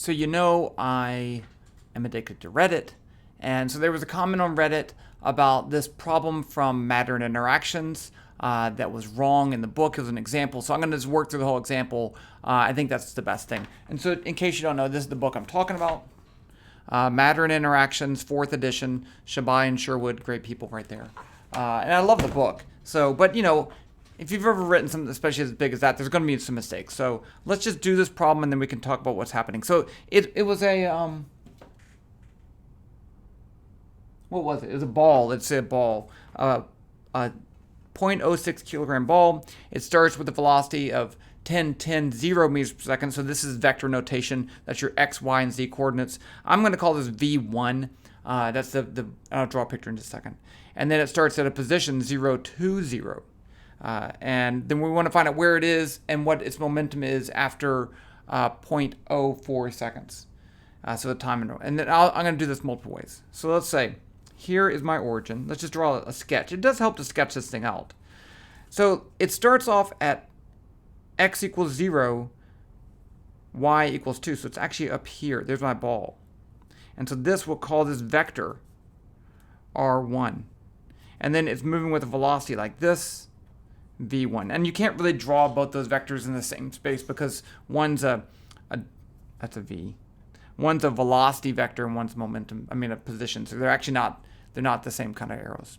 So I am addicted to Reddit. And so there was a comment on Reddit about this problem from Matter and Interactions that was wrong in the book. It was an example. So I'm going to just work through the whole example. I think that's the best thing. And so in case you don't know, this is the book I'm talking about. Matter and Interactions, 4th edition, Shabai and Sherwood, great people right there. And I love the book. So, but if you've ever written something, especially as big as that, there's going to be some mistakes. So let's just do this problem and then we can talk about what's happening. So it was a, what was it? It was a ball. Let's say a ball. A 0.06 kilogram ball. It starts with a velocity of 10, 10, 0 meters per second. So this is vector notation. That's your x, y, and z coordinates. I'm going to call this v1. That's the I'll draw a picture in just a second. And then it starts at a position 0, 2, 0. And then we want to find out where it is and what its momentum is after 0.04 seconds. So the time interval. And then I'm going to do this multiple ways. So let's say here is my origin. Let's just draw a sketch. It does help to sketch this thing out. So it starts off at x equals 0, y equals 2. So it's actually up here. There's my ball. And so this will call this vector r1. And then it's moving with a velocity like this, v1. And you can't really draw both those vectors in the same space because one's that's a v. One's a velocity vector and one's momentum, a position. So they're actually they're not the same kind of arrows.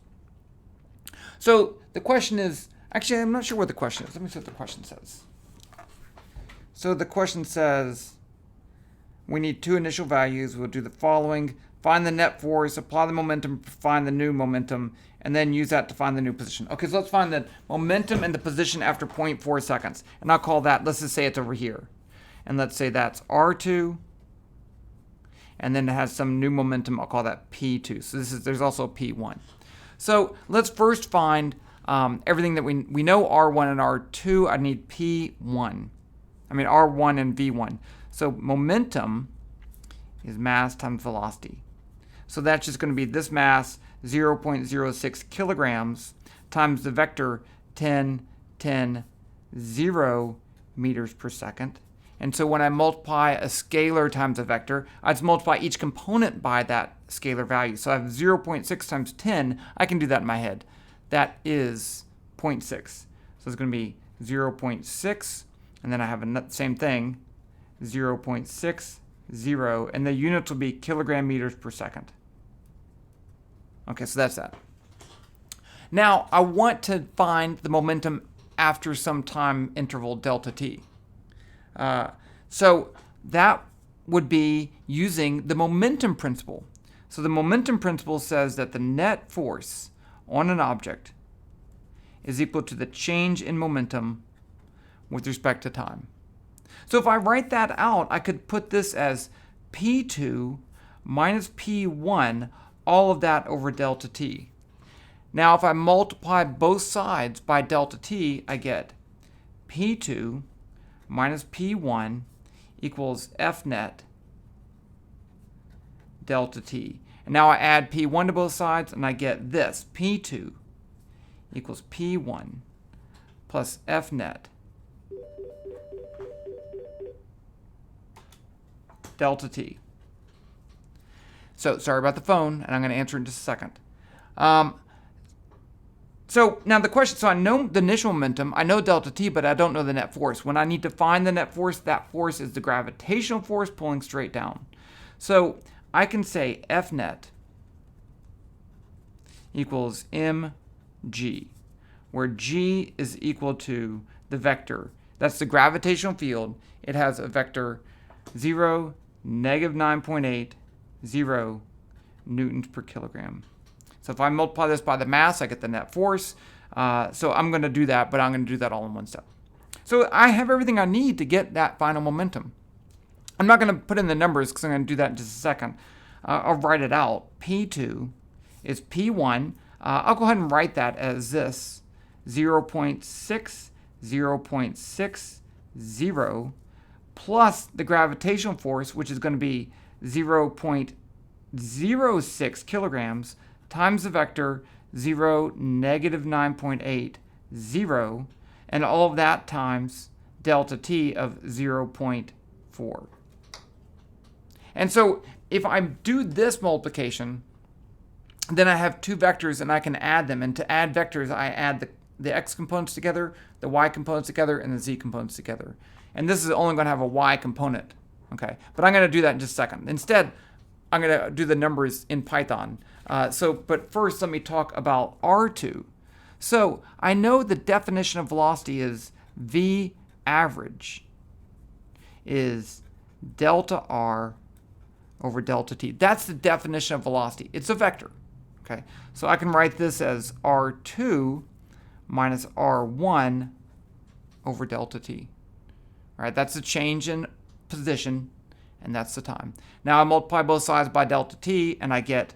So the question is, actually I'm not sure what the question is. Let me see what the question says. So the question says, we need two initial values. We'll do the following. Find the net force, apply the momentum, find the new momentum, and then use that to find the new position. Okay, so let's find the momentum and the position after 0.4 seconds. And I'll call that, let's just say it's over here. And let's say that's R2. And then it has some new momentum, I'll call that P2. So there's also P1. So let's first find everything that we know R1 and R2. I need P1. R1 and V1. So momentum is mass times velocity. So that's just going to be this mass, 0.06 kilograms, times the vector 10, 10, 0 meters per second. And so when I multiply a scalar times a vector, I just multiply each component by that scalar value. So I have 0.6 times 10. I can do that in my head. That is 0.6. So it's going to be 0.6. And then I have the same thing, 0.60. And the units will be kilogram meters per second. Okay, so that's that. Now, I want to find the momentum after some time interval delta t. So that would be using the momentum principle. So the momentum principle says that the net force on an object is equal to the change in momentum with respect to time. So if I write that out, I could put this as P2 minus P1, all of that over delta t. Now if I multiply both sides by delta t, I get P2 minus P1 equals F net delta t. And now I add P1 to both sides and I get this. P2 equals P1 plus F net delta t. So sorry about the phone, and I'm going to answer in just a second. So now the question, so I know the initial momentum, I know delta t, but I don't know the net force. When I need to find the net force, that force is the gravitational force pulling straight down. So I can say F net equals mg, where g is equal to the vector. That's the gravitational field. It has a vector 0, negative 9.8, 0 newtons per kilogram. So if I multiply this by the mass, I get the net force. So I'm going to do that, but I'm going to do that all in one step. So I have everything I need to get that final momentum. I'm not going to put in the numbers because I'm going to do that in just a second. I'll write it out. P2 is P1. I'll go ahead and write that as this, 0.6, 0.60 plus the gravitational force, which is going to be 0.06 kilograms, times the vector 0, negative 9.8, 0, and all of that times delta t of 0.4. And so if I do this multiplication, then I have two vectors and I can add them. And to add vectors, I add the x components together, the y components together, and the z components together. And this is only going to have a y component. Okay, but I'm going to do that in just a second. Instead, I'm going to do the numbers in Python. But first, let me talk about R2. So I know the definition of velocity is v average is delta r over delta t. That's the definition of velocity. It's a vector. Okay, so I can write this as r2 minus r1 over delta t. All right, that's the change in position, and that's the time. Now I multiply both sides by delta t, and I get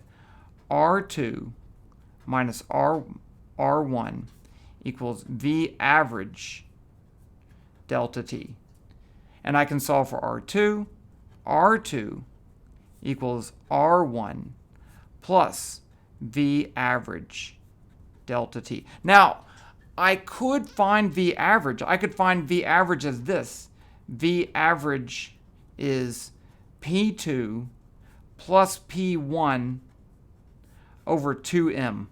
r2 minus r1 equals v average delta t. And I can solve for r2. r2 equals r1 plus v average delta t. Now, I could find v average. I could find v average as this. V average is P2 plus P1 over 2m,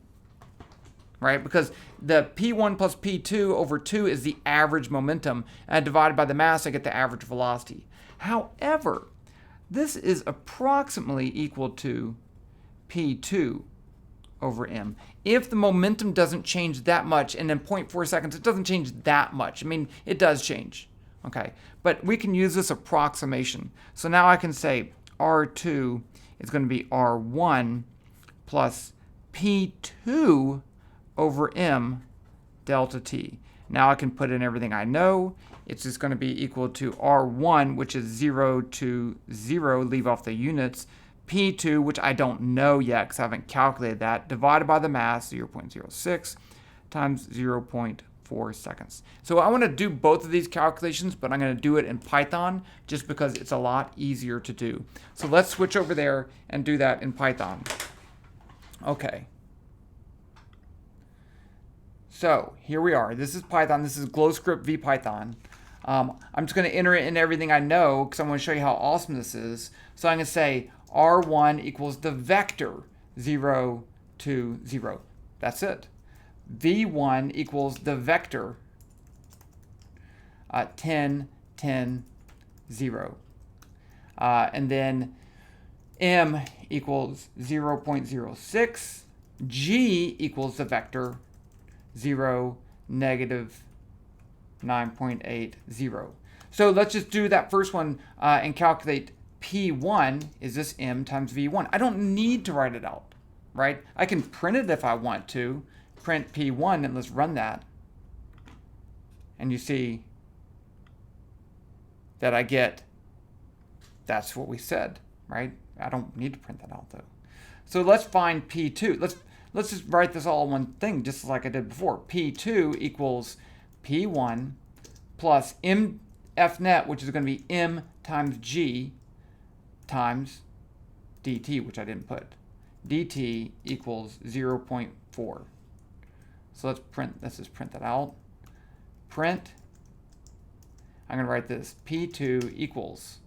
right? Because the P1 plus P2 over 2 is the average momentum, and divided by the mass, I get the average velocity. However, this is approximately equal to P2 over m. If the momentum doesn't change that much, and in 0.4 seconds, it doesn't change that much. I mean, it does change, okay? But we can use this approximation. So now I can say R2 is going to be R1 plus P2 over m delta t. Now I can put in everything I know. It's just going to be equal to R1, which is 0 to 0, leave off the units, P2, which I don't know yet because I haven't calculated that, divided by the mass, 0.06, times 0.4 seconds. So I want to do both of these calculations, but I'm going to do it in Python just because it's a lot easier to do. So let's switch over there and do that in Python. Okay. So here we are. This is Python. This is GlowScript VPython. I'm just going to enter it in everything I know because I want to show you how awesome this is. So I'm going to say R1 equals the vector 0 to 0. That's it. V1 equals the vector 10, 10, 0. And then M equals 0.06. G equals the vector 0, negative 9.80. So let's just do that first one and calculate P1 is this M times V1. I don't need to write it out, right? I can print it if I want to. Print P1 and let's run that. And you see that I get, that's what we said, right? I don't need to print that out though. So let's find P2. Let's just write this all in one thing, just like I did before. P2 equals P1 plus MF net, which is going to be M times G times dt, which I didn't put. dt equals 0.4. So let's just print that out. Print, I'm going to write this, P2 equals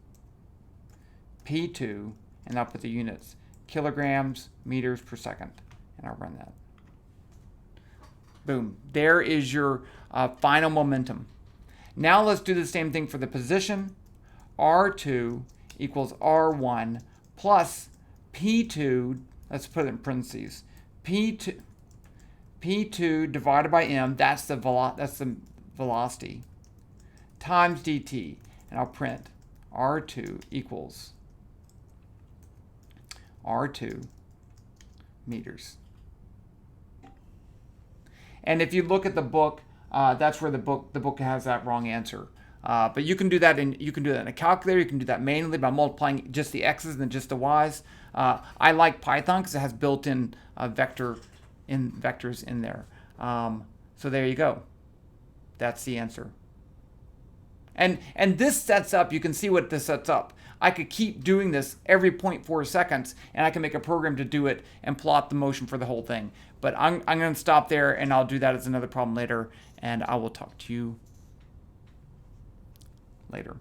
P2, and I'll put the units, kilograms, meters per second, and I'll run that. Boom. There is your final momentum. Now let's do the same thing for the position. R2 equals R1 plus P2, let's put it in parentheses, P2 divided by m, that's the velocity, times dt, and I'll print R2 equals R2 meters. And if you look at the book, that's where the book has that wrong answer. But you can do that in a calculator. You can do that manually by multiplying just the x's and just the y's. I like Python because it has built-in vectors in there. So there you go. That's the answer. And this sets up, you can see what this sets up. I could keep doing this every 0.4 seconds, and I can make a program to do it and plot the motion for the whole thing. But I'm going to stop there, and I'll do that as another problem later, and I will talk to you later.